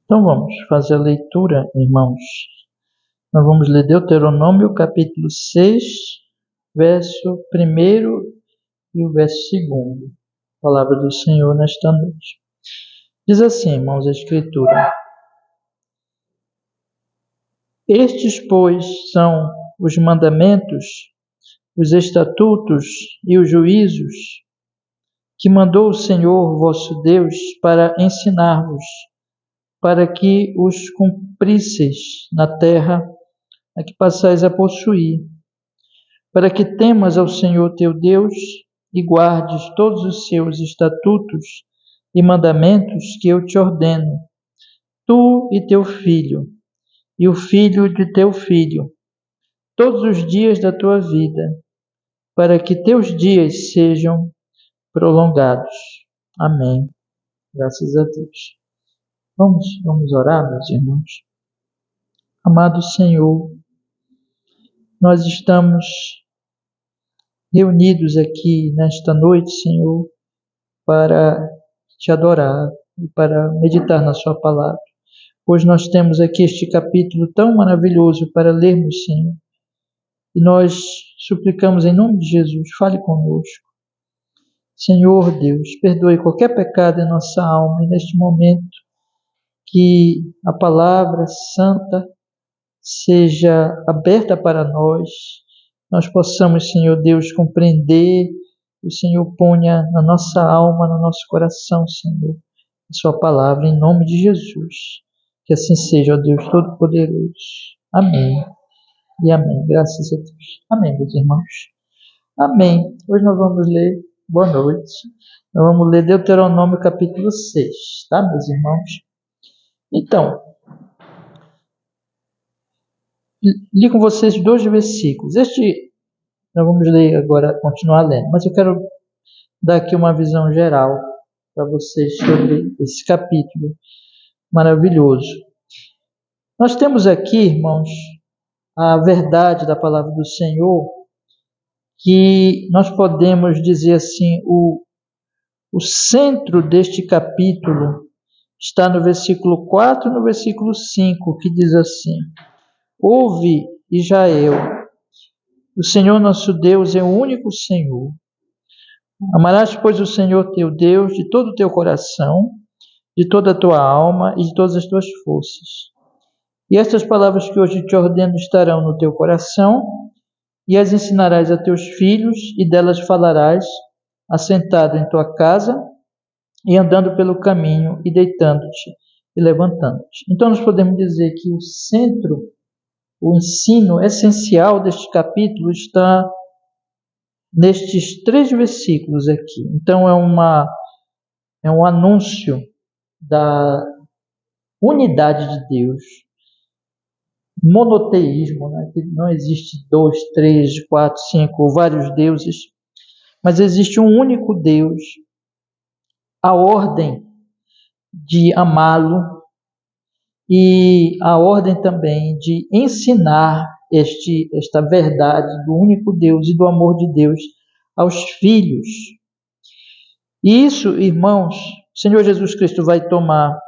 Então vamos fazer a leitura, irmãos. Nós vamos ler Deuteronômio capítulo 6, verso 1 e o verso 2. Palavra do Senhor nesta noite. Diz assim, irmãos, a Escritura: Estes, pois, são os mandamentos, os estatutos e os juízos que mandou o Senhor vosso Deus para ensinar-vos, para que os cumprisseis na terra a que passais a possuir, para que temas ao Senhor teu Deus e guardes todos os seus estatutos e mandamentos que eu te ordeno, tu e teu filho, e o filho de teu filho, todos os dias da tua vida, para que teus dias sejam prolongados. Amém. Graças a Deus. Vamos orar, meus irmãos. Amado Senhor, nós estamos reunidos aqui nesta noite, Senhor, para te adorar e para meditar na sua palavra. Hoje nós temos aqui este capítulo tão maravilhoso para lermos, Senhor. E nós suplicamos em nome de Jesus, fale conosco. Senhor Deus, perdoe qualquer pecado em nossa alma e neste momento que a palavra santa seja aberta para nós possamos, Senhor Deus, compreender, o Senhor ponha na nossa alma, no nosso coração, Senhor, a sua palavra, em nome de Jesus. Que assim seja, ó Deus Todo-Poderoso. Amém e amém. Graças a Deus. Amém, meus irmãos. Amém. Hoje nós vamos ler, boa noite, nós vamos ler Deuteronômio capítulo 6, tá, meus irmãos? Então, li com vocês 2 versículos. Nós vamos ler agora, continuar lendo, mas eu quero dar aqui uma visão geral para vocês sobre esse capítulo maravilhoso. Nós temos aqui, irmãos, a verdade da palavra do Senhor, que nós podemos dizer assim, o centro deste capítulo está no versículo 4 e no versículo 5, que diz assim: Ouve, Israel, o Senhor nosso Deus é o único Senhor. Amarás, pois, o Senhor teu Deus de todo o teu coração, de toda a tua alma e de todas as tuas forças. E estas palavras que hoje te ordeno estarão no teu coração, e as ensinarás a teus filhos, e delas falarás, assentado em tua casa, e andando pelo caminho, e deitando-te e levantando-te. Então nós podemos dizer que o centro, o ensino essencial deste capítulo está nestes 3 versículos aqui. Então é um anúncio da unidade de Deus, monoteísmo, né? Que não existe 2, 3, 4, 5 ou vários deuses, mas existe um único Deus, a ordem de amá-lo e a ordem também de ensinar esta verdade do único Deus e do amor de Deus aos filhos. E isso, irmãos, o Senhor Jesus Cristo vai tomar,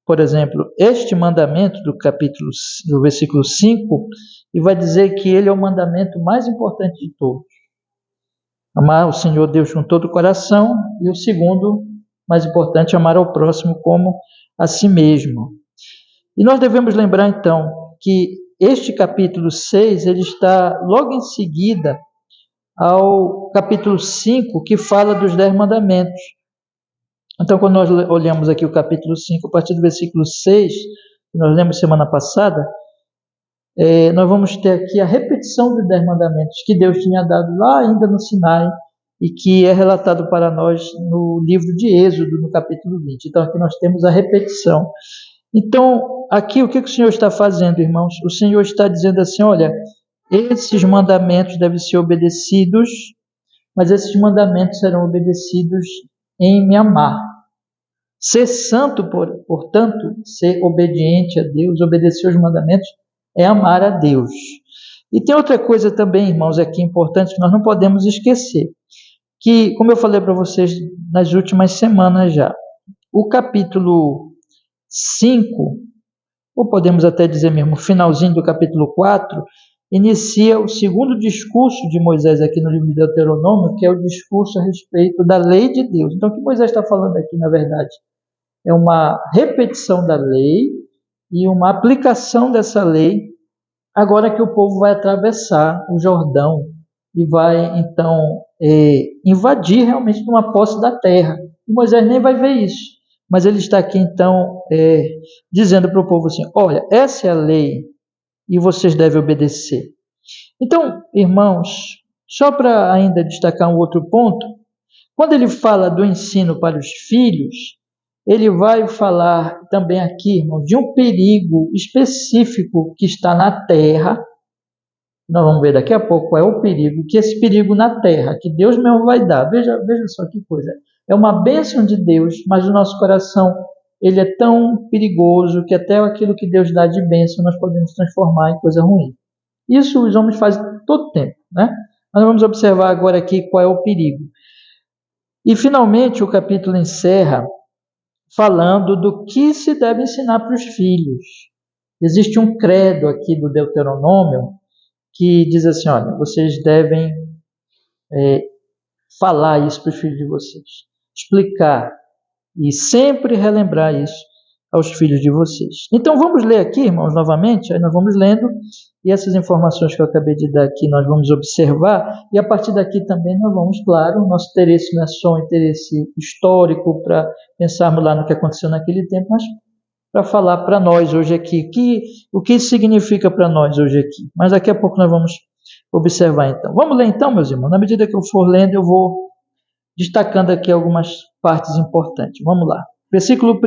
por exemplo, este mandamento do versículo 5 e vai dizer que ele é o mandamento mais importante de todos. Amar o Senhor Deus com todo o coração, e o segundo, mais importante, amar ao próximo como a si mesmo. E nós devemos lembrar então que este capítulo 6, ele está logo em seguida ao capítulo 5, que fala dos 10 mandamentos. Então, quando nós olhamos aqui o capítulo 5, a partir do versículo 6, que nós lemos semana passada, nós vamos ter aqui a repetição dos 10 mandamentos que Deus tinha dado lá ainda no Sinai e que é relatado para nós no livro de Êxodo, no capítulo 20. Então, aqui nós temos a repetição. Então, aqui o que o Senhor está fazendo, irmãos? O Senhor está dizendo assim, olha, esses mandamentos devem ser obedecidos, mas esses mandamentos serão obedecidos em me amar. Ser santo, portanto, ser obediente a Deus, obedecer os mandamentos, é amar a Deus. E tem outra coisa também, irmãos, aqui importante que nós não podemos esquecer, que, como eu falei para vocês nas últimas semanas já, o capítulo 5, ou podemos até dizer mesmo, finalzinho do capítulo 4, inicia o segundo discurso de Moisés aqui no livro de Deuteronômio, que é o discurso a respeito da lei de Deus. Então, o que Moisés está falando aqui, na verdade, é uma repetição da lei e uma aplicação dessa lei, agora que o povo vai atravessar o Jordão e vai, então, invadir realmente uma posse da terra. E Moisés nem vai ver isso, mas ele está aqui, então, dizendo para o povo assim, olha, essa é a lei e vocês devem obedecer. Então, irmãos, só para ainda destacar um outro ponto, quando ele fala do ensino para os filhos, ele vai falar também aqui, irmão, de um perigo específico que está na terra. Nós vamos ver daqui a pouco qual é o perigo, que esse perigo na terra, que Deus mesmo vai dar. Veja só que coisa. É uma bênção de Deus, mas o nosso coração, ele é tão perigoso que até aquilo que Deus dá de bênção nós podemos transformar em coisa ruim. Isso os homens fazem todo tempo, né? Nós vamos observar agora aqui qual é o perigo. E finalmente o capítulo encerra falando do que se deve ensinar para os filhos. Existe um credo aqui do Deuteronômio que diz assim, olha, vocês devem falar isso para os filhos de vocês, explicar e sempre relembrar isso aos filhos de vocês. Então vamos ler aqui, irmãos, novamente, aí nós vamos lendo, e essas informações que eu acabei de dar aqui nós vamos observar, e a partir daqui também nós vamos, claro, o nosso interesse não é só um interesse histórico para pensarmos lá no que aconteceu naquele tempo, mas para falar para nós hoje aqui, o que isso significa para nós hoje aqui. Mas daqui a pouco nós vamos observar então. Vamos ler então, meus irmãos, na medida que eu for lendo eu vou destacando aqui algumas partes importantes. Vamos lá. Versículo 1.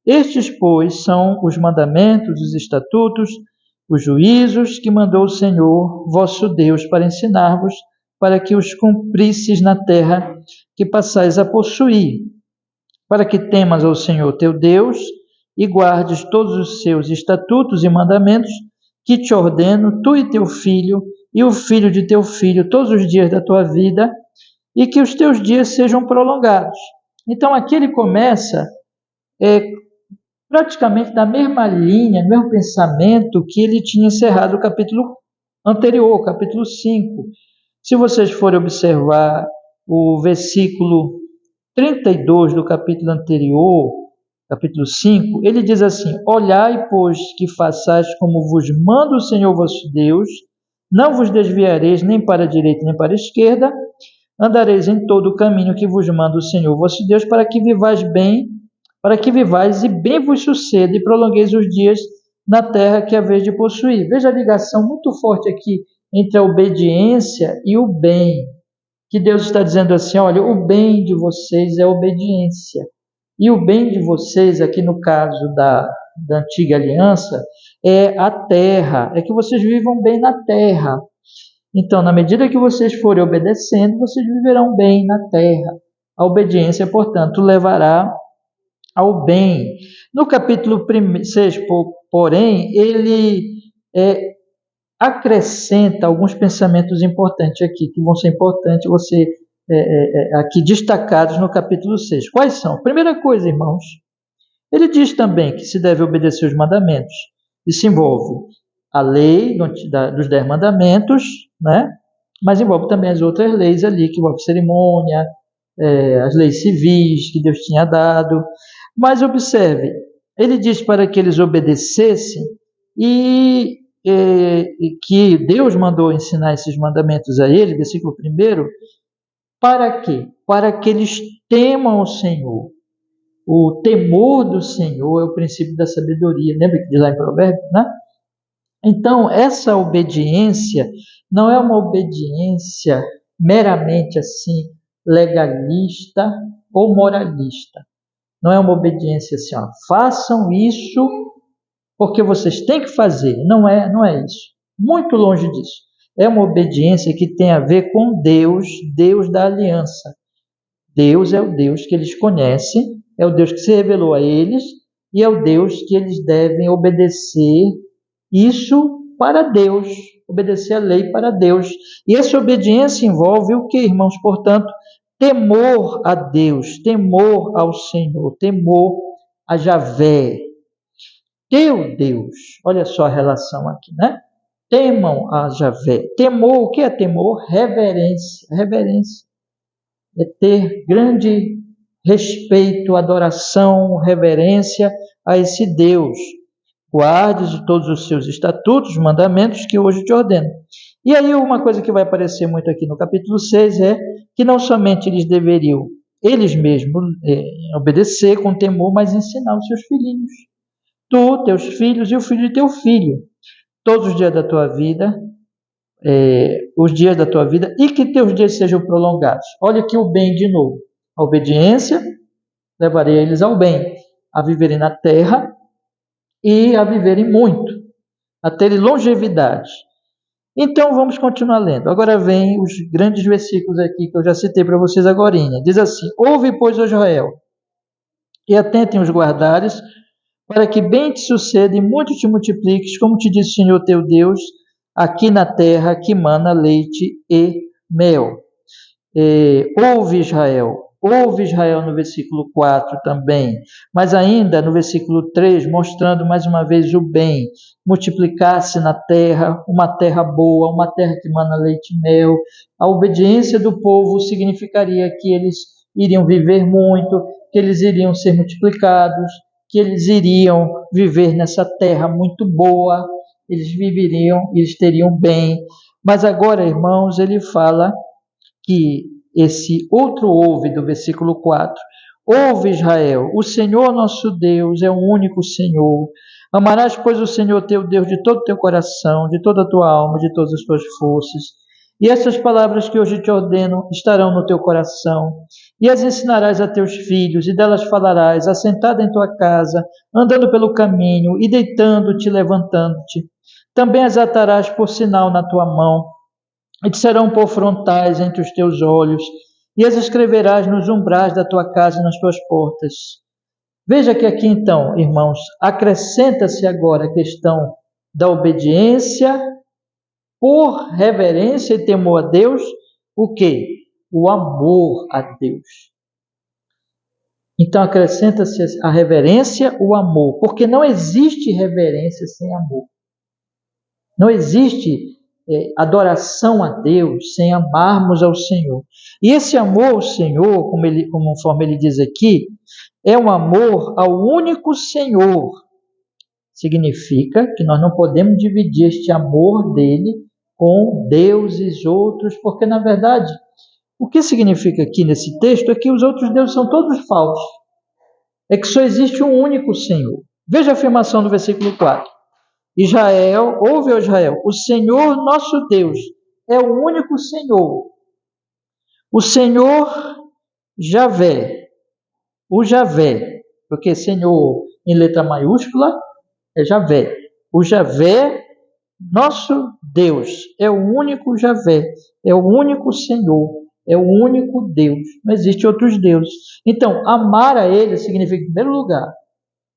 Estes, pois, são os mandamentos, os estatutos, os juízos que mandou o Senhor, vosso Deus, para ensinar-vos, para que os cumprisseis na terra que passais a possuir, para que temas ao Senhor teu Deus e guardes todos os seus estatutos e mandamentos que te ordeno, tu e teu filho, e o filho de teu filho, todos os dias da tua vida, e que os teus dias sejam prolongados. Então aqui ele começa praticamente da mesma linha, no mesmo pensamento que ele tinha encerrado o capítulo anterior, o capítulo 5. Se vocês forem observar o versículo 32 do capítulo anterior, capítulo 5, ele diz assim, olhai, pois, que façais como vos manda o Senhor vosso Deus, não vos desviareis nem para a direita nem para a esquerda, andareis em todo o caminho que vos manda o Senhor vosso Deus, para que vivais e bem vos suceda e prolongueis os dias na terra que haveis de possuir. Veja a ligação muito forte aqui entre a obediência e o bem, que Deus está dizendo assim, olha, o bem de vocês é obediência, e o bem de vocês, aqui no caso da antiga aliança, é a terra, é que vocês vivam bem na terra. Então, na medida que vocês forem obedecendo, vocês viverão bem na terra. A obediência, portanto, levará ao bem. No capítulo 6, porém, ele acrescenta alguns pensamentos importantes aqui, que vão ser importantes você aqui destacados no capítulo 6. Quais são? Primeira coisa, irmãos, ele diz também que se deve obedecer os mandamentos. Isso envolve a lei dos 10 mandamentos, né? Mas envolve também as outras leis ali, que envolve cerimônia, as leis civis que Deus tinha dado. Mas observe, ele diz para que eles obedecessem e que Deus mandou ensinar esses mandamentos a ele, versículo 1, para quê? Para que eles temam o Senhor. O temor do Senhor é o princípio da sabedoria. Lembra que diz lá em Provérbios, né? Então, essa obediência não é uma obediência meramente assim, legalista ou moralista. Não é uma obediência assim, ó, façam isso porque vocês têm que fazer. Não é isso. Muito longe disso. É uma obediência que tem a ver com Deus, Deus da aliança. Deus é o Deus que eles conhecem, é o Deus que se revelou a eles e é o Deus que eles devem obedecer. Isso para Deus, obedecer a lei para Deus. E essa obediência envolve o que, irmãos? Portanto, temor a Deus, temor ao Senhor, temor a Javé, teu Deus. Olha só a relação aqui, né? Temam a Javé. Temor, o que é temor? Reverência. Reverência é ter grande respeito, adoração, reverência a esse Deus. Guardes de todos os seus estatutos, mandamentos que hoje te ordeno. E aí uma coisa que vai aparecer muito aqui no capítulo 6 é que não somente eles deveriam, eles mesmos, obedecer com temor, mas ensinar os seus filhinhos. Tu, teus filhos e o filho de teu filho. Todos os dias da tua vida, os dias da tua vida, e que teus dias sejam prolongados. Olha aqui o bem de novo. A obediência levaria eles ao bem, a viverem na terra e a viverem muito, a terem longevidade. Então vamos continuar lendo. Agora vem os grandes versículos aqui que eu já citei para vocês agora. Diz assim: ouve, pois, ó Israel, e atentem os guardares, para que bem te suceda e muito te multipliques, como te disse o Senhor teu Deus, aqui na terra que mana leite e mel. Ouve Israel no versículo 4 também, mas ainda no versículo 3, mostrando mais uma vez o bem, multiplicar-se na terra, uma terra boa, uma terra que mana leite e mel. A obediência do povo significaria que eles iriam viver muito, que eles iriam ser multiplicados, que eles iriam viver nessa terra muito boa, eles viveriam, eles teriam bem. Mas agora, irmãos, ele fala que esse outro ouve do versículo 4, ouve Israel, o Senhor nosso Deus é o único Senhor, amarás pois o Senhor teu Deus de todo o teu coração, de toda a tua alma, de todas as tuas forças, e essas palavras que hoje te ordeno estarão no teu coração, e as ensinarás a teus filhos, e delas falarás, assentado em tua casa, andando pelo caminho, e deitando-te, levantando-te, também as atarás por sinal na tua mão, e te serão por frontais entre os teus olhos, e as escreverás nos umbrais da tua casa e nas tuas portas. Veja que aqui então, irmãos, acrescenta-se agora a questão da obediência por reverência e temor a Deus, o quê? O amor a Deus. Então acrescenta-se a reverência, o amor, porque não existe reverência sem amor. Não existe adoração a Deus sem amarmos ao Senhor. E esse amor ao Senhor, conforme ele diz aqui, é um amor ao único Senhor. Significa que nós não podemos dividir este amor dele com deuses outros, porque na verdade, o que significa aqui nesse texto é que os outros deuses são todos falsos. É que só existe um único Senhor. Veja a afirmação do versículo 4. Israel, ouve, ó Israel, o Senhor nosso Deus é o único Senhor. O Senhor Javé, o Javé, porque Senhor em letra maiúscula é Javé. O Javé, nosso Deus, é o único Javé, é o único Senhor, é o único Deus. Não existe outros deuses. Então, amar a Ele significa, em primeiro lugar,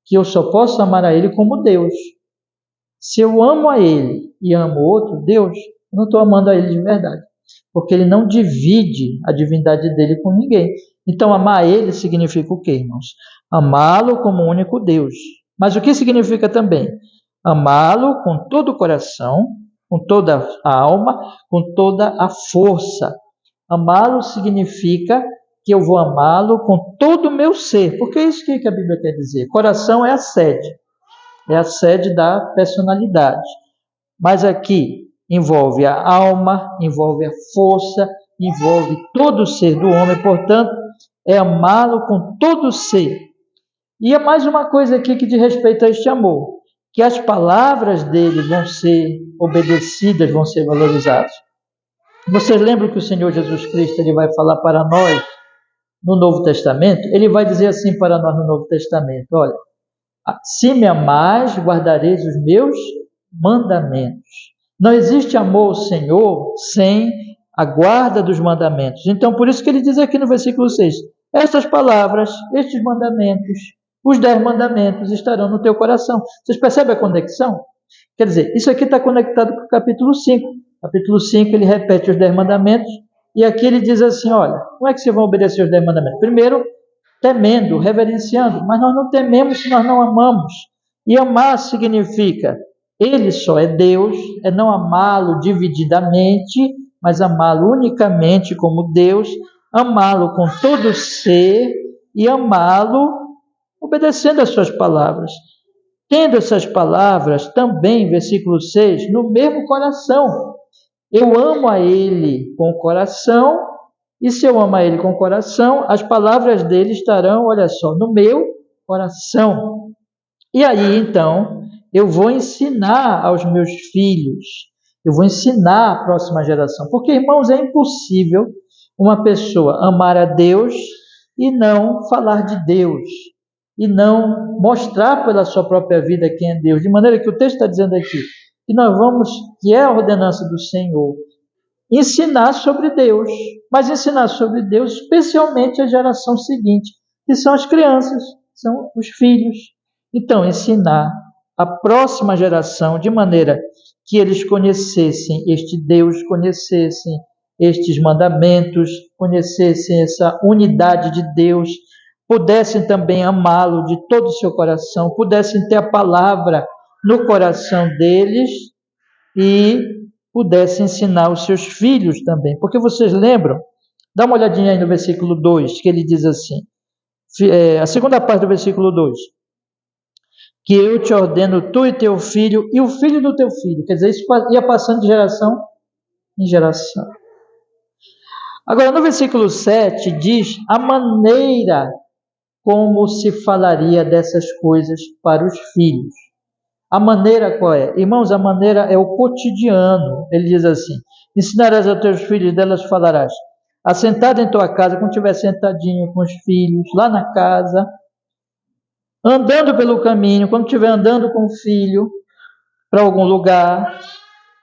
que eu só posso amar a Ele como Deus. Se eu amo a Ele e amo outro Deus, eu não estou amando a Ele de verdade, porque Ele não divide a divindade dele com ninguém. Então, amar a Ele significa o quê, irmãos? Amá-lo como único Deus. Mas o que significa também? Amá-lo com todo o coração, com toda a alma, com toda a força. Amá-lo significa que eu vou amá-lo com todo o meu ser. Porque é isso que a Bíblia quer dizer. Coração é a sede. É a sede da personalidade. Mas aqui envolve a alma, envolve a força, envolve todo o ser do homem, portanto, é amá-lo com todo o ser. E é mais uma coisa aqui que diz respeito a este amor, que as palavras dele vão ser obedecidas, vão ser valorizadas. Vocês lembram que o Senhor Jesus Cristo ele vai falar para nós no Novo Testamento? Ele vai dizer assim para nós no Novo Testamento, olha, se me amais, guardareis os meus mandamentos. Não existe amor ao Senhor sem a guarda dos mandamentos. Então, por isso que ele diz aqui no versículo 6, estas palavras, estes mandamentos, os 10 mandamentos estarão no teu coração. Vocês percebem a conexão? Quer dizer, isso aqui está conectado com o capítulo 5. Capítulo 5, ele repete os 10 mandamentos, e aqui ele diz assim, olha, como é que vocês vão obedecer os 10 mandamentos? Primeiro, temendo, reverenciando, mas nós não tememos se nós não amamos. E amar significa, Ele só é Deus, é não amá-lo divididamente, mas amá-lo unicamente como Deus, amá-lo com todo o ser e amá-lo obedecendo às suas palavras. Tendo essas palavras também, versículo 6, no mesmo coração. Eu amo a Ele com o coração, e se eu amo a Ele com o coração, as palavras dele estarão, olha só, no meu coração. E aí, então, eu vou ensinar aos meus filhos, eu vou ensinar à próxima geração. Porque, irmãos, é impossível uma pessoa amar a Deus e não falar de Deus, e não mostrar pela sua própria vida quem é Deus. De maneira que o texto está dizendo aqui, que nós vamos, que é a ordenança do Senhor, ensinar sobre Deus, mas ensinar sobre Deus especialmente a geração seguinte, que são as crianças, são os filhos. Então, ensinar a próxima geração de maneira que eles conhecessem este Deus, conhecessem estes mandamentos, conhecessem essa unidade de Deus, pudessem também amá-lo de todo o seu coração, pudessem ter a palavra no coração deles e pudessem ensinar os seus filhos também. Porque vocês lembram? Dá uma olhadinha aí no versículo 2, que ele diz assim, a segunda parte do versículo 2, que eu te ordeno, tu e teu filho, e o filho do teu filho. Quer dizer, isso ia passando de geração em geração. Agora, no versículo 7, diz a maneira como se falaria dessas coisas para os filhos. A maneira qual é? Irmãos, a maneira é o cotidiano. Ele diz assim, ensinarás aos teus filhos, delas falarás. Assentado em tua casa, quando estiver sentadinho com os filhos, lá na casa, andando pelo caminho, quando estiver andando com o filho para algum lugar,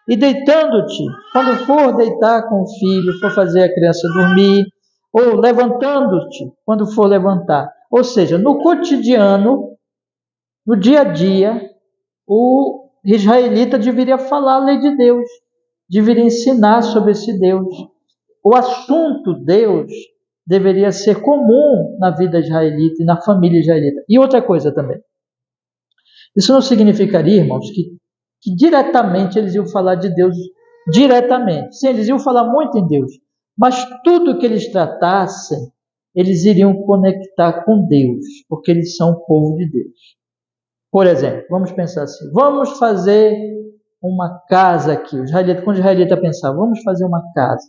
e deitando-te, quando for deitar com o filho, for fazer a criança dormir, ou levantando-te, quando for levantar. Ou seja, no cotidiano, no dia a dia, o israelita deveria falar a lei de Deus, deveria ensinar sobre esse Deus. O assunto Deus deveria ser comum na vida israelita e na família israelita. E outra coisa também. Isso não significaria, irmãos, que diretamente eles iam falar de Deus diretamente. Sim, eles iam falar muito em Deus, mas tudo que eles tratassem, eles iriam conectar com Deus, porque eles são o povo de Deus. Por exemplo, vamos pensar assim, vamos fazer uma casa aqui. Quando o israelita pensar, vamos fazer uma casa.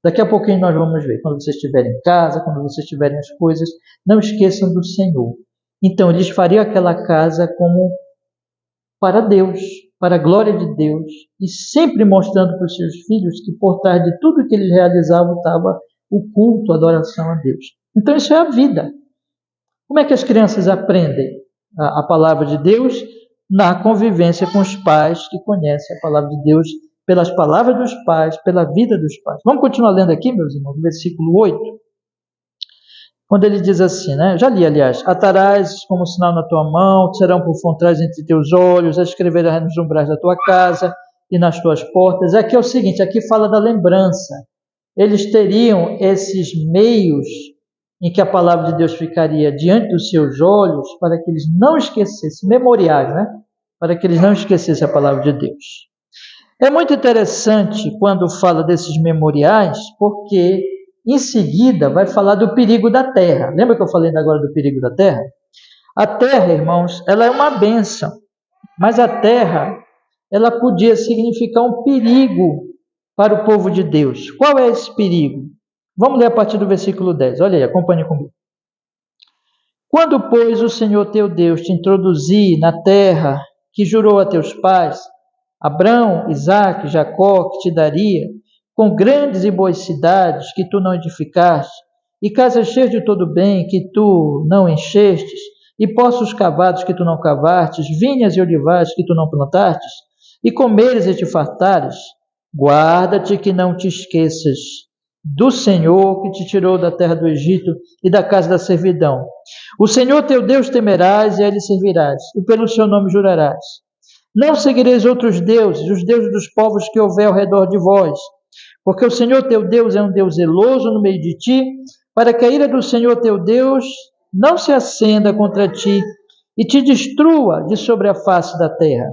Daqui a pouquinho nós vamos ver, quando vocês estiverem em casa, quando vocês tiverem as coisas, não esqueçam do Senhor. Então, eles fariam aquela casa como para Deus, para a glória de Deus, e sempre mostrando para os seus filhos que por trás de tudo que eles realizavam estava o culto, a adoração a Deus. Então, isso é a vida. Como é que as crianças aprendem a palavra de Deus? Na convivência com os pais que conhecem a palavra de Deus, pelas palavras dos pais, pela vida dos pais. Vamos continuar lendo aqui, meus irmãos, no versículo 8, quando ele diz assim, né? Já li, aliás, atarás como sinal na tua mão, serão por frontrais entre teus olhos, escreverás nos umbrais da tua casa e nas tuas portas. Aqui é o seguinte, aqui fala da lembrança. Eles teriam esses meios em que a palavra de Deus ficaria diante dos seus olhos, para que eles não esquecessem, memoriais, né? Para que eles não esquecessem a palavra de Deus. É muito interessante quando fala desses memoriais, porque em seguida vai falar do perigo da terra. Lembra que eu falei agora do perigo da terra? A terra, irmãos, ela é uma bênção, mas a terra, ela podia significar um perigo para o povo de Deus. Qual é esse perigo? Vamos ler a partir do versículo 10. Olha aí, acompanhe comigo. Quando, pois, o Senhor teu Deus te introduzir na terra que jurou a teus pais, Abrão, Isaque, Jacó, que te daria, com grandes e boas cidades que tu não edificaste, e casas cheias de todo bem que tu não enchestes, e poços cavados que tu não cavastes, vinhas e olivais que tu não plantastes, e comeres e te fartares, guarda-te que não te esqueças do Senhor que te tirou da terra do Egito e da casa da servidão. O Senhor teu Deus temerás e a ele servirás, e pelo seu nome jurarás. Não seguireis outros deuses, os deuses dos povos que houver ao redor de vós, porque o Senhor teu Deus é um Deus zeloso no meio de ti, para que a ira do Senhor teu Deus não se acenda contra ti e te destrua de sobre a face da terra.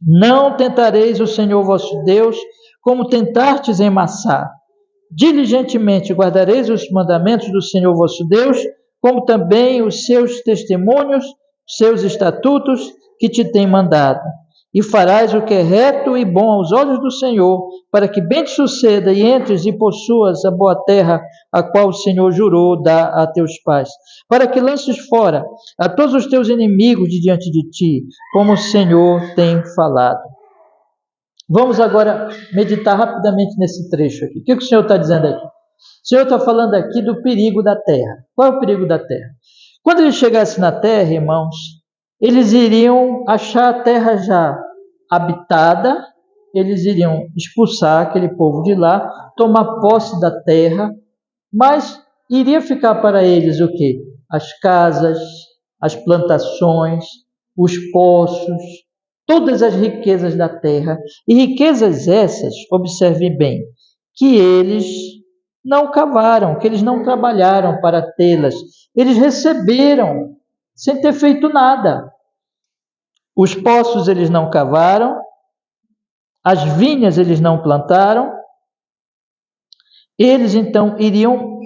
Não tentareis o Senhor vosso Deus, como tentastes em Massá. Diligentemente guardareis os mandamentos do Senhor vosso Deus, como também os seus testemunhos, seus estatutos que te tem mandado. E farás o que é reto e bom aos olhos do Senhor, para que bem te suceda e entres e possuas a boa terra, a qual o Senhor jurou dar a teus pais, para que lances fora a todos os teus inimigos de diante de ti, como o Senhor tem falado. Vamos agora meditar rapidamente nesse trecho aqui. O que o Senhor está dizendo aqui? O Senhor está falando aqui do perigo da terra. Qual é o perigo da terra? Quando ele chegasse na terra, irmãos, eles iriam achar a terra já habitada, eles iriam expulsar aquele povo de lá, tomar posse da terra, mas iria ficar para eles o quê? As casas, as plantações, os poços, todas as riquezas da terra, e riquezas essas, observe bem, que eles não cavaram, que eles não trabalharam para tê-las, eles receberam sem ter feito nada. Os poços eles não cavaram, as vinhas eles não plantaram, eles então iriam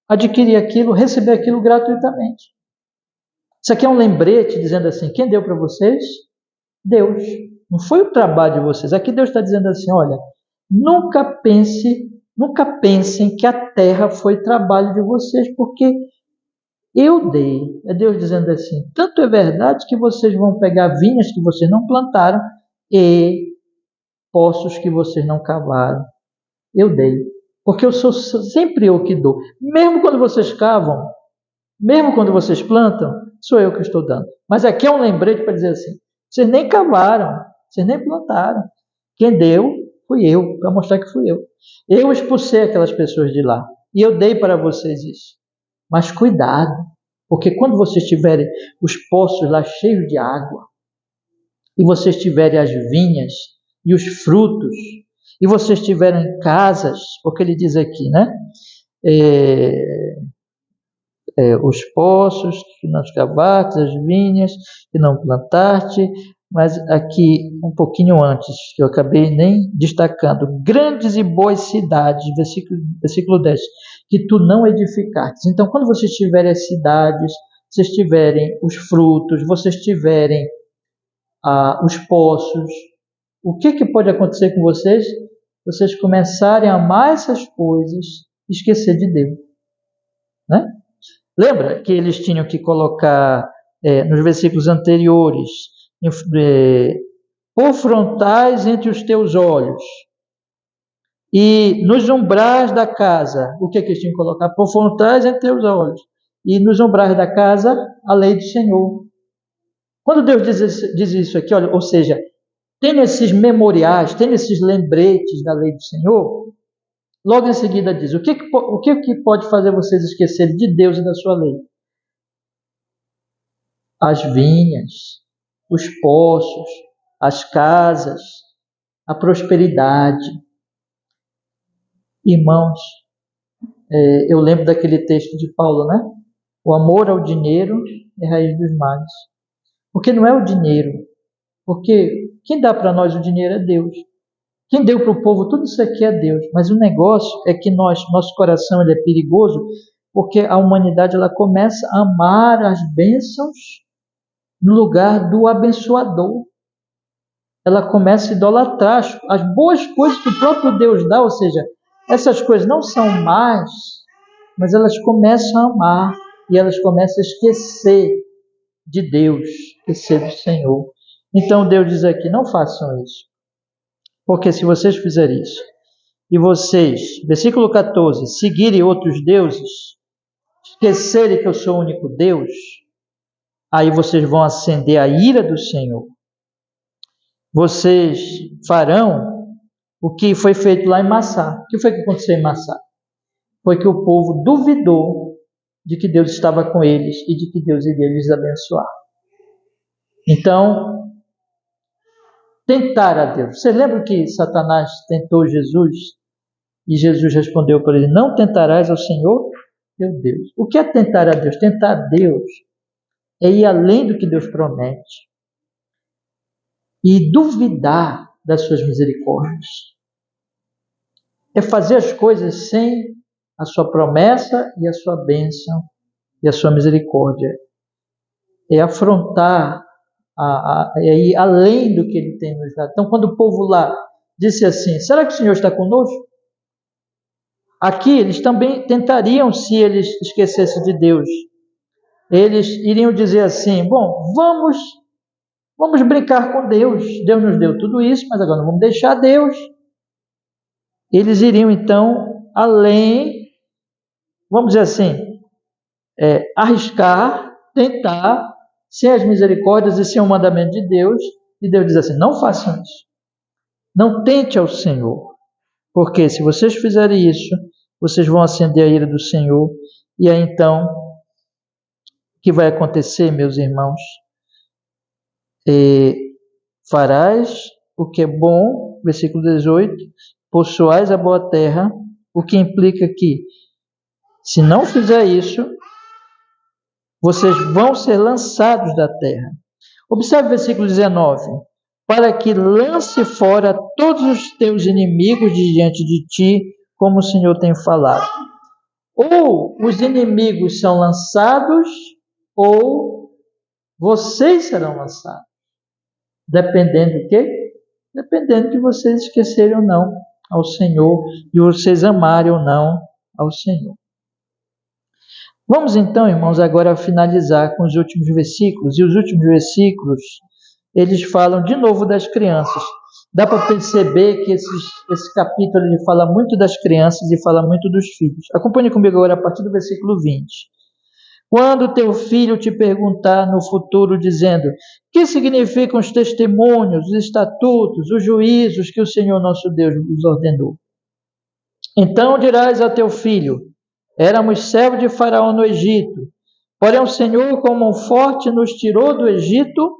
adquirir aquilo, receber aquilo gratuitamente. Isso aqui é um lembrete dizendo assim, quem deu para vocês? Deus. Não foi o trabalho de vocês. Aqui Deus está dizendo assim, olha, nunca pensem que a terra foi trabalho de vocês, porque eu dei. É Deus dizendo assim, tanto é verdade que vocês vão pegar vinhas que vocês não plantaram e poços que vocês não cavaram. Eu dei. Porque eu sou sempre eu que dou. Mesmo quando vocês cavam, mesmo quando vocês plantam, sou eu que estou dando. Mas aqui é um lembrete para dizer assim, vocês nem cavaram, vocês nem plantaram. Quem deu fui eu, para mostrar que fui eu. Eu expulsei aquelas pessoas de lá. E eu dei para vocês isso. Mas cuidado, porque quando vocês tiverem os poços lá cheios de água, e vocês tiverem as vinhas e os frutos, e vocês tiverem casas, porque ele diz aqui, né? Os poços que não escavaste, as vinhas que não plantaste, mas aqui um pouquinho antes, que eu acabei nem destacando, grandes e boas cidades, versículo 10, que tu não edificastes. Então, quando vocês tiverem as cidades, vocês tiverem os frutos, vocês tiverem os poços, o que pode acontecer com vocês? Vocês começarem a amar essas coisas e esquecer de Deus, né? Lembra que eles tinham que colocar nos versículos anteriores, por frontais entre os teus olhos e nos umbrais da casa. O que eles tinham que colocar? Por frontais entre teus olhos e nos umbrais da casa, a lei do Senhor. Quando Deus diz isso aqui, olha, ou seja, tem esses memoriais, tem esses lembretes da lei do Senhor, logo em seguida diz, o que pode fazer vocês esquecerem de Deus e da sua lei? As vinhas, os poços, as casas, a prosperidade. Irmãos, eu lembro daquele texto de Paulo, né? O amor ao dinheiro é raiz dos males. Porque não é o dinheiro, porque quem dá para nós o dinheiro é Deus. Quem deu para o povo tudo isso aqui é Deus, mas o negócio é que nosso coração ele é perigoso, porque a humanidade ela começa a amar as bênçãos no lugar do abençoador. Ela começa a idolatrar as boas coisas que o próprio Deus dá, ou seja, essas coisas não são más, mas elas começam a amar e elas começam a esquecer de Deus, esquecer do Senhor. Então Deus diz aqui, não façam isso. Porque se vocês fizerem isso, e vocês, versículo 14, seguirem outros deuses, esquecerem que eu sou o único Deus, aí vocês vão acender a ira do Senhor. Vocês farão o que foi feito lá em Massá. O que foi que aconteceu em Massá? Foi que o povo duvidou de que Deus estava com eles e de que Deus iria lhes abençoar. Então, tentar a Deus. Você lembra que Satanás tentou Jesus? E Jesus respondeu para ele, não tentarás ao Senhor teu Deus. O que é tentar a Deus? Tentar a Deus é ir além do que Deus promete e duvidar das suas misericórdias. É fazer as coisas sem a sua promessa e a sua bênção e a sua misericórdia. É afrontar, é ir além do que Ele tem nos dado. Então, quando o povo lá disse assim, será que o Senhor está conosco? Aqui, eles também tentariam, se eles esquecessem de Deus, eles iriam dizer assim, bom, vamos brincar com Deus. Deus nos deu tudo isso, mas agora não vamos deixar Deus. Eles iriam, então, além, vamos dizer assim, arriscar, tentar, sem as misericórdias e sem o mandamento de Deus. E Deus diz assim, não façam isso. Não tente ao Senhor. Porque se vocês fizerem isso, vocês vão acender a ira do Senhor. E aí, então, o que vai acontecer, meus irmãos? Farás o que é bom, versículo 18, possuais a boa terra, o que implica que, se não fizer isso, vocês vão ser lançados da terra. Observe o versículo 19, para que lance fora todos os teus inimigos de diante de ti, como o Senhor tem falado. Ou os inimigos são lançados, ou vocês serão lançados. Dependendo do quê? Dependendo de vocês esquecerem ou não ao Senhor, de vocês amarem ou não ao Senhor. Vamos então, irmãos, agora finalizar com os últimos versículos. E os últimos versículos, eles falam de novo das crianças. Dá para perceber que esse capítulo ele fala muito das crianças e fala muito dos filhos. Acompanhe comigo agora a partir do versículo 20. Quando teu filho te perguntar no futuro, dizendo, que significam os testemunhos, os estatutos, os juízos que o Senhor nosso Deus nos ordenou? Então dirás a teu filho, éramos servos de Faraó no Egito, porém o Senhor com mão forte nos tirou do Egito,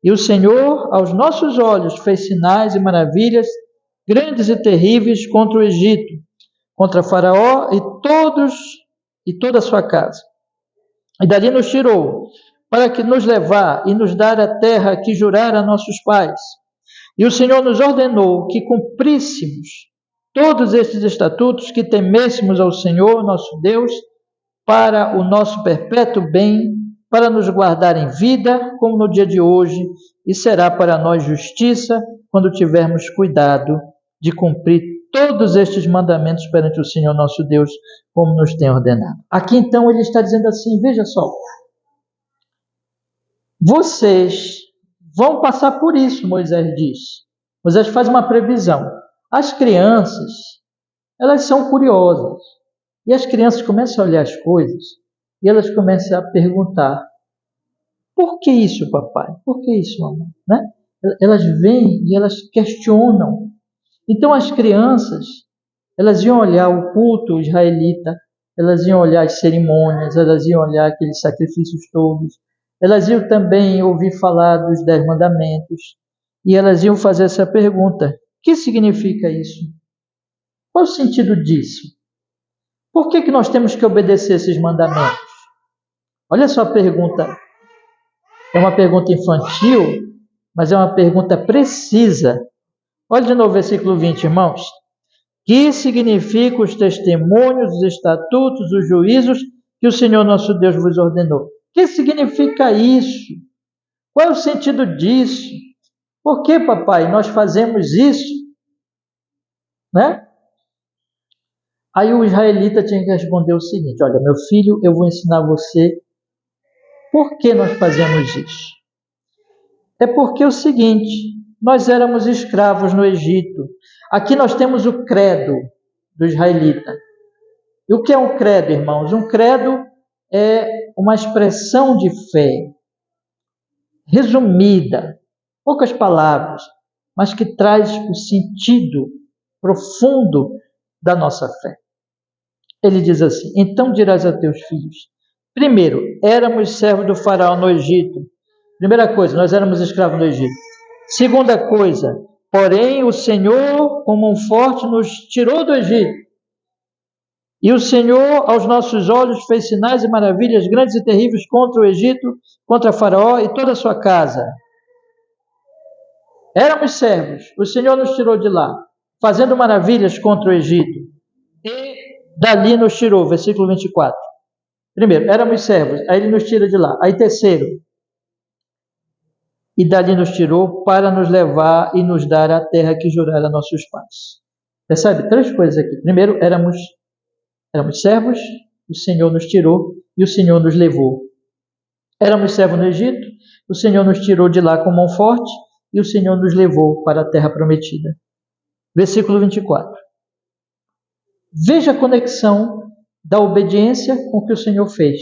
e o Senhor aos nossos olhos fez sinais e maravilhas, grandes e terríveis contra o Egito, contra Faraó e toda a sua casa. E dali nos tirou, para que nos levar e nos dar a terra que jurara a nossos pais. E o Senhor nos ordenou que cumpríssemos todos estes estatutos, que temêssemos ao Senhor, nosso Deus, para o nosso perpétuo bem, para nos guardar em vida, como no dia de hoje, e será para nós justiça, quando tivermos cuidado de cumprir todos estes mandamentos perante o Senhor nosso Deus, como nos tem ordenado. Aqui então ele está dizendo assim, veja só, vocês vão passar por isso, Moisés diz. Moisés faz uma previsão. As crianças, elas são curiosas. E as crianças começam a olhar as coisas e elas começam a perguntar, por que isso, papai? Por que isso, mamãe? Né? Elas vêm e elas questionam. Então as crianças, elas iam olhar o culto israelita, elas iam olhar as cerimônias, elas iam olhar aqueles sacrifícios todos, elas iam também ouvir falar dos 10 mandamentos, e elas iam fazer essa pergunta, o que significa isso? Qual o sentido disso? Por que nós temos que obedecer esses mandamentos? Olha só a pergunta, é uma pergunta infantil, mas é uma pergunta precisa. Olha de novo o versículo 20, irmãos. Que significam os testemunhos, os estatutos, os juízos que o Senhor nosso Deus vos ordenou? O que significa isso? Qual é o sentido disso? Por que, papai, nós fazemos isso? Né? Aí o israelita tinha que responder o seguinte, olha, meu filho, eu vou ensinar você por que nós fazemos isso. É porque é o seguinte, nós éramos escravos no Egito. Aqui nós temos o credo do israelita. E o que é um credo, irmãos? Um credo é uma expressão de fé, resumida, poucas palavras, mas que traz o sentido profundo da nossa fé. Ele diz assim, então dirás a teus filhos, primeiro, éramos servos do faraó no Egito. Primeira coisa, nós éramos escravos no Egito. Segunda coisa, porém o Senhor, com mão forte, nos tirou do Egito. E o Senhor, aos nossos olhos, fez sinais e maravilhas grandes e terríveis contra o Egito, contra Faraó e toda a sua casa. Éramos servos, o Senhor nos tirou de lá, fazendo maravilhas contra o Egito. E dali nos tirou, versículo 24. Primeiro, éramos servos, aí ele nos tira de lá. Aí terceiro, e dali nos tirou para nos levar e nos dar a terra que jurara a nossos pais. Percebe? Três coisas aqui. Primeiro, éramos servos, o Senhor nos tirou e o Senhor nos levou. Éramos servos no Egito, o Senhor nos tirou de lá com mão forte e o Senhor nos levou para a terra prometida. Versículo 24. Veja a conexão da obediência com o que o Senhor fez.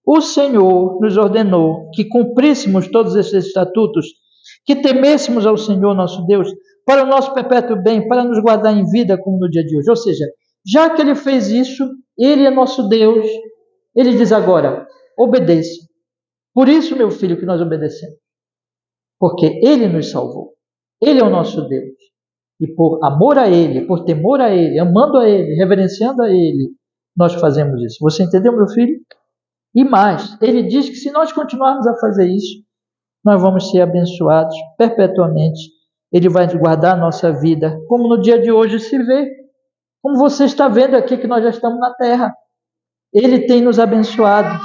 O Senhor nos ordenou que cumpríssemos todos esses estatutos, que temêssemos ao Senhor nosso Deus, para o nosso perpétuo bem, para nos guardar em vida como no dia de hoje. Ou seja, já que Ele fez isso, Ele é nosso Deus, Ele diz agora, obedeça. Por isso, meu filho, que nós obedecemos. Porque Ele nos salvou. Ele é o nosso Deus. E por amor a Ele, por temor a Ele, amando a Ele, reverenciando a Ele, nós fazemos isso. Você entendeu, meu filho? E mais, Ele diz que se nós continuarmos a fazer isso, nós vamos ser abençoados perpetuamente. Ele vai guardar a nossa vida, como no dia de hoje se vê. Como você está vendo aqui que nós já estamos na terra. Ele tem nos abençoado.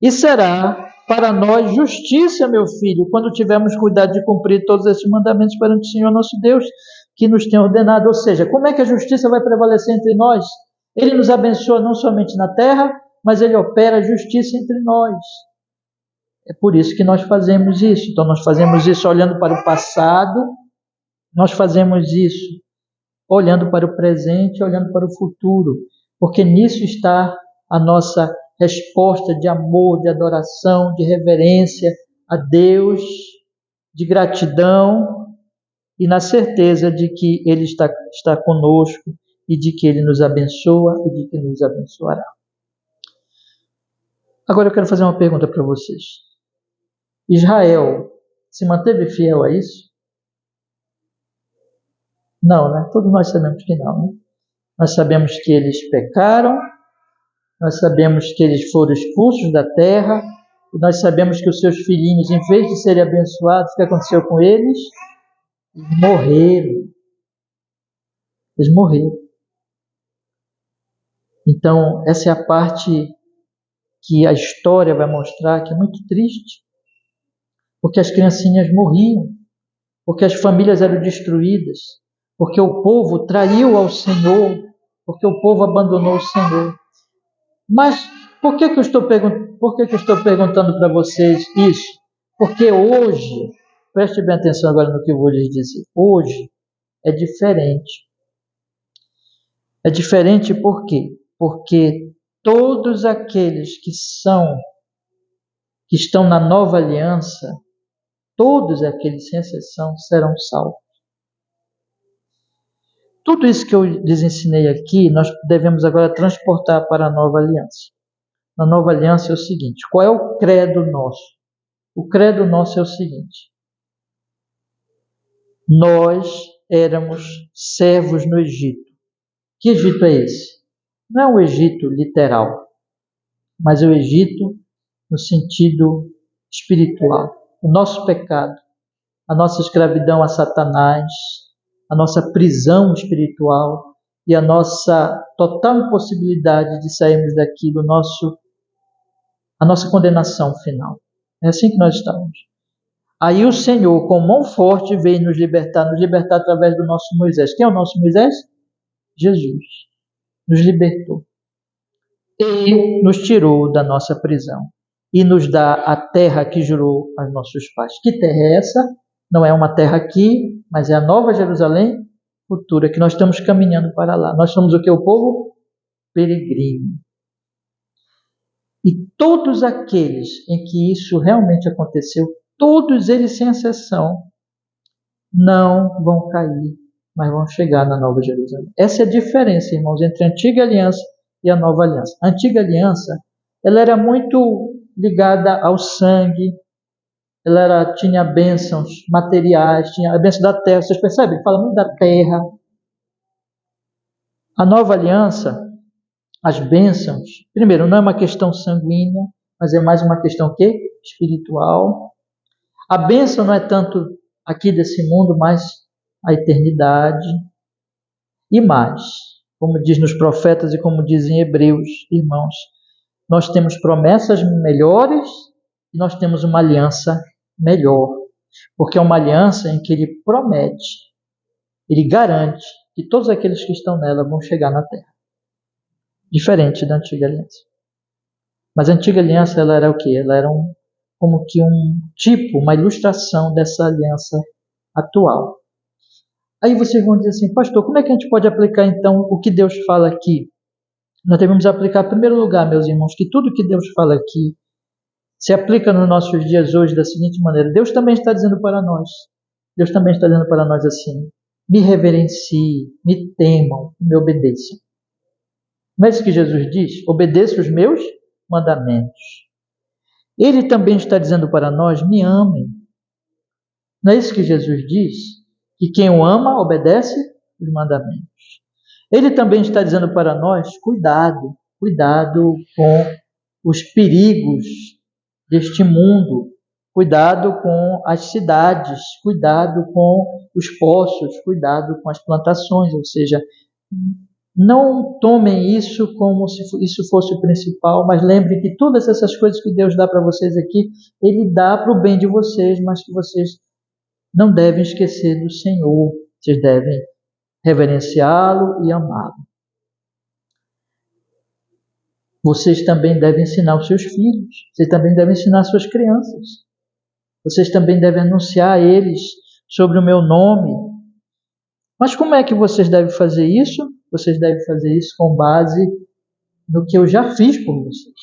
E será para nós justiça, meu filho, quando tivermos cuidado de cumprir todos esses mandamentos perante o Senhor nosso Deus, que nos tem ordenado. Ou seja, como é que a justiça vai prevalecer entre nós? Ele nos abençoa não somente na terra, mas Ele opera a justiça entre nós. É por isso que nós fazemos isso. Então nós fazemos isso olhando para o passado, nós fazemos isso olhando para o presente, olhando para o futuro, porque nisso está a nossa resposta de amor, de adoração, de reverência a Deus, de gratidão e na certeza de que Ele está conosco e de que Ele nos abençoa e de que nos abençoará. Agora eu quero fazer uma pergunta para vocês. Israel se manteve fiel a isso? Não, né? Todos nós sabemos que não, né? Nós sabemos que eles pecaram, nós sabemos que eles foram expulsos da terra, e nós sabemos que os seus filhinhos, em vez de serem abençoados, o que aconteceu com eles? Eles morreram. Eles morreram. Então, essa é a parte que a história vai mostrar que é muito triste, porque as criancinhas morriam, porque as famílias eram destruídas, porque o povo traiu ao Senhor, porque o povo abandonou o Senhor. Mas por que eu estou perguntando para vocês isso? Porque hoje, preste bem atenção agora no que eu vou lhes dizer, hoje é diferente. É diferente por quê? Porque todos aqueles que estão na nova aliança, todos aqueles, sem exceção, serão salvos. Tudo isso que eu lhes ensinei aqui, nós devemos agora transportar para a nova aliança. Na nova aliança é o seguinte, qual é o credo nosso? O credo nosso é o seguinte, nós éramos servos no Egito. Que Egito é esse? Não é um Egito literal, mas é o Egito no sentido espiritual. O nosso pecado, a nossa escravidão a Satanás, a nossa prisão espiritual e a nossa total impossibilidade de sairmos daquilo, a nossa condenação final. É assim que nós estamos. Aí o Senhor, com mão forte, veio nos libertar através do nosso Moisés. Quem é o nosso Moisés? Jesus. Nos libertou. E nos tirou da nossa prisão. E nos dá a terra que jurou aos nossos pais. Que terra é essa? Não é uma terra aqui, mas é a Nova Jerusalém futura, que nós estamos caminhando para lá. Nós somos o que? O povo peregrino. E todos aqueles em que isso realmente aconteceu, todos eles, sem exceção, não vão cair, mas vão chegar na Nova Jerusalém. Essa é a diferença, irmãos, entre a Antiga Aliança e a Nova Aliança. A Antiga Aliança, ela era muito ligada ao sangue, tinha bênçãos materiais, tinha a bênção da terra. Vocês percebem? Fala muito da terra. A Nova Aliança as bênçãos, primeiro, não é uma questão sanguínea, mas é mais uma questão o quê? Espiritual. A bênção não é tanto aqui desse mundo, mas a eternidade. E mais, como diz nos profetas e como dizem Hebreus, irmãos, nós temos promessas melhores e nós temos uma aliança melhor. Porque é uma aliança em que ele promete, ele garante que todos aqueles que estão nela vão chegar na terra. Diferente da antiga aliança. Mas a antiga aliança, ela era o quê? Ela era como que um tipo, uma ilustração dessa aliança atual. Aí vocês vão dizer assim, pastor, como é que a gente pode aplicar então o que Deus fala aqui? Nós devemos aplicar, em primeiro lugar, meus irmãos, que tudo que Deus fala aqui se aplica nos nossos dias hoje da seguinte maneira. Deus também está dizendo para nós. Deus também está dizendo para nós assim, me reverenciem, me temam, me obedeçam. Não é isso que Jesus diz? Obedeça os meus mandamentos. Ele também está dizendo para nós, me amem. Não é isso que Jesus diz? Que quem o ama, obedece os mandamentos. Ele também está dizendo para nós, cuidado, cuidado com os perigos deste mundo, cuidado com as cidades, cuidado com os poços, cuidado com as plantações, ou seja, não tomem isso como se isso fosse o principal, mas lembrem que todas essas coisas que Deus dá para vocês aqui, Ele dá para o bem de vocês, mas que vocês não devem esquecer do Senhor. Vocês devem reverenciá-lo e amá-lo. Vocês também devem ensinar os seus filhos. Vocês também devem ensinar as suas crianças. Vocês também devem anunciar a eles sobre o meu nome. Mas como é que vocês devem fazer isso? Vocês devem fazer isso com base no que eu já fiz por vocês.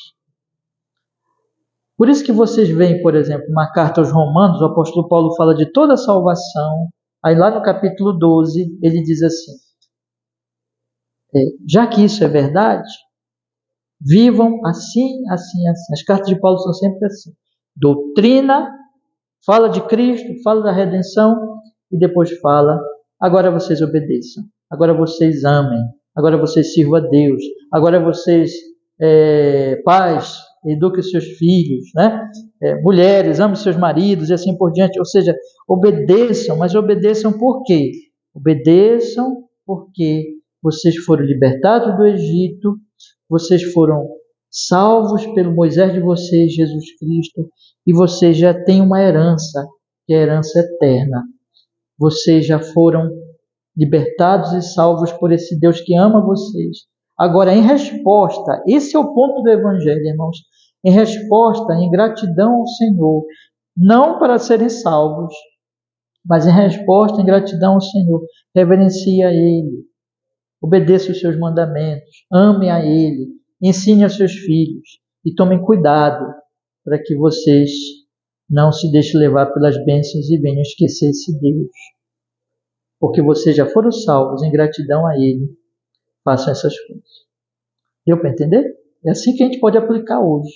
Por isso que vocês veem, por exemplo, na carta aos Romanos, o apóstolo Paulo fala de toda a salvação. Aí lá no capítulo 12, ele diz assim, já que isso é verdade, vivam assim, assim, assim. As cartas de Paulo são sempre assim. Doutrina, fala de Cristo, fala da redenção e depois fala, agora vocês obedeçam, agora vocês amem, agora vocês sirvam a Deus, agora vocês, pais, eduquem seus filhos, né? Mulheres, amem seus maridos e assim por diante. Ou seja, obedeçam, mas obedeçam por quê? Obedeçam porque vocês foram libertados do Egito, vocês foram salvos pelo Moisés de vocês, Jesus Cristo, e vocês já têm uma herança, que é a herança eterna. Vocês já foram libertados e salvos por esse Deus que ama vocês. Agora, em resposta, esse é o ponto do Evangelho, irmãos, em resposta, em gratidão ao Senhor, não para serem salvos, mas em resposta, em gratidão ao Senhor, reverencie a Ele, obedeça os seus mandamentos, ame a Ele, ensine aos seus filhos e tomem cuidado para que vocês não se deixem levar pelas bênçãos e venham esquecer esse Deus. Porque vocês já foram salvos em gratidão a Ele. Façam essas coisas. Deu para entender? É assim que a gente pode aplicar hoje.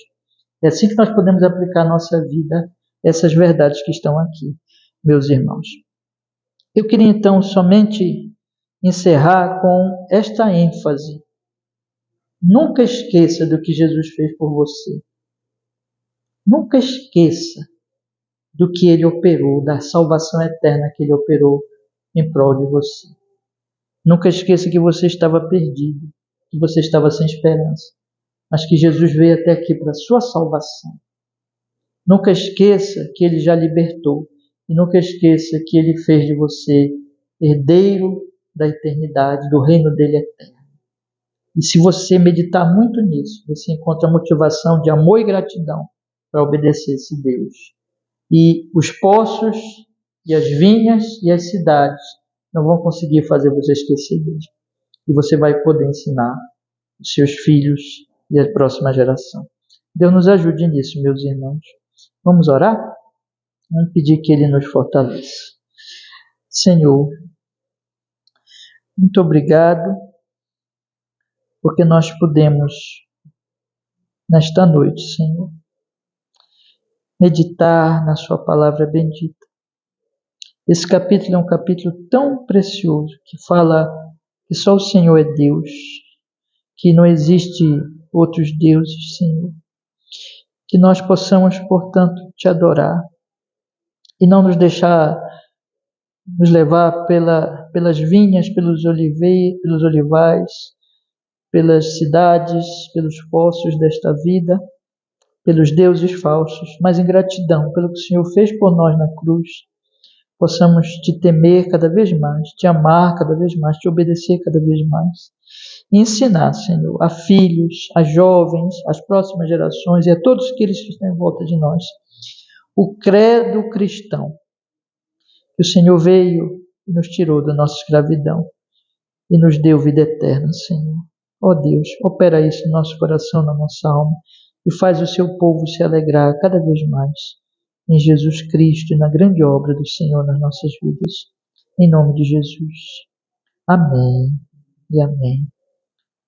É assim que nós podemos aplicar a nossa vida, essas verdades que estão aqui, meus irmãos. Eu queria então somente encerrar com esta ênfase. Nunca esqueça do que Jesus fez por você. Nunca esqueça do que Ele operou, da salvação eterna que Ele operou em prol de você. Nunca esqueça que você estava perdido, que você estava sem esperança, mas que Jesus veio até aqui para a sua salvação. Nunca esqueça que Ele já libertou e nunca esqueça que Ele fez de você herdeiro da eternidade, do reino dele eterno. E se você meditar muito nisso, você encontra motivação de amor e gratidão para obedecer esse Deus. E os poços, e as vinhas, e as cidades não vão conseguir fazer você esquecer Deus. E você vai poder ensinar os seus filhos e a próxima geração. Deus nos ajude nisso, meus irmãos. Vamos orar? Vamos pedir que Ele nos fortaleça. Senhor, muito obrigado, porque nós podemos, nesta noite, Senhor, meditar na Sua palavra bendita. Esse capítulo é um capítulo tão precioso, que fala que só o Senhor é Deus, que não existe outros deuses, Senhor. Que nós possamos, portanto, te adorar e não nos deixar nos levar pelas vinhas, pelos olivais, pelas cidades, pelos poços desta vida, pelos deuses falsos, mas em gratidão pelo que o Senhor fez por nós na cruz, possamos te temer cada vez mais, te amar cada vez mais, te obedecer cada vez mais. E ensinar, Senhor, a filhos, a jovens, às próximas gerações e a todos aqueles que estão em volta de nós, o credo cristão, que o Senhor veio e nos tirou da nossa escravidão e nos deu vida eterna, Senhor. Ó Deus, opera isso no nosso coração, na nossa alma, e faz o seu povo se alegrar cada vez mais em Jesus Cristo e na grande obra do Senhor nas nossas vidas. Em nome de Jesus. Amém e amém.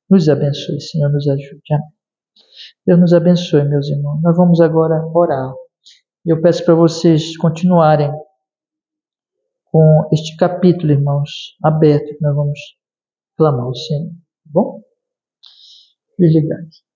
Nos abençoe, Senhor, nos ajude. Amém. Deus nos abençoe, meus irmãos. Nós vamos agora orar. Eu peço para vocês continuarem com este capítulo, irmãos, aberto, que nós vamos clamar ao Senhor. Tá bom? Desligar aqui.